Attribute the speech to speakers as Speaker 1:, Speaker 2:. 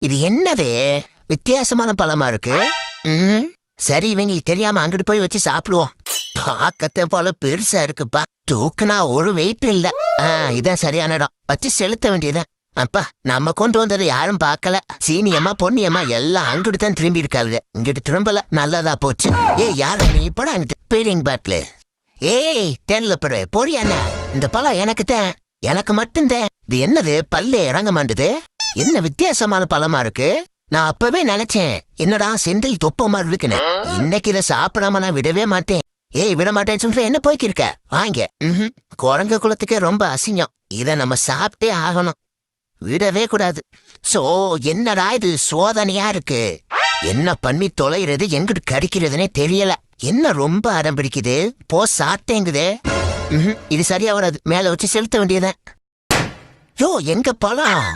Speaker 1: இது என்னது வித்தியாசமான பழமா இருக்கு. சரி, இவங்களுக்கு தெரியாம அங்கிட்டு போய் வச்சு சாப்பிடுவோம். பாக்கத்தை போல பெருசா இருக்குப்பா. தூக்குனா ஒரு வெயிட் இல்ல. இதான் சரியான இடம். வச்சு செலுத்த வேண்டியதான். அப்பா, நம்ம கொண்டு வந்தது யாரும் பாக்கல. சீனியம்மா பொன்னியம்மா எல்லாம் அங்கிட்டு தான் திரும்பி இருக்காங்க. இங்கிட்டு திரும்பல. நல்லதா போச்சு. யார நீ இப்படா பீலிங் பாட்டில். தெரியல பிற பொடியாண்ணா. இந்த பழம் எனக்கு தான். எனக்கு மட்டும்தான். இது என்னது பல்லே இறங்க மாட்டுது. என்ன வித்தியாசமான பழமா இருக்கு. நான் அப்பவே நினைச்சேன், என்னடா செந்தில் தொப்ப மாதிரி இருக்குன்னு. இன்னைக்கு இதை சாப்பிடாம நான் விடவே மாட்டேன். விட மாட்டேன்னு சொல்ற என்ன போய்க்கிருக்க. வாங்க. குரங்கு குலத்துக்கே ரொம்ப அசிங்கம். இத நம்ம சாப்பிட்டே ஆகணும். விடவே கூடாது. சோ என்னடா இது சோதனையா இருக்கு. என்ன பண்ணி தொலைகிறது எங்கிட்டு கடிக்கிறதுனே தெரியல. என்ன ரொம்ப அடம் பிடிக்குது. போ சாப்பிட்டேங்குது. இது சரியா வராது. மேல வச்சு செலுத்த வேண்டியதான். எங்க பழம்.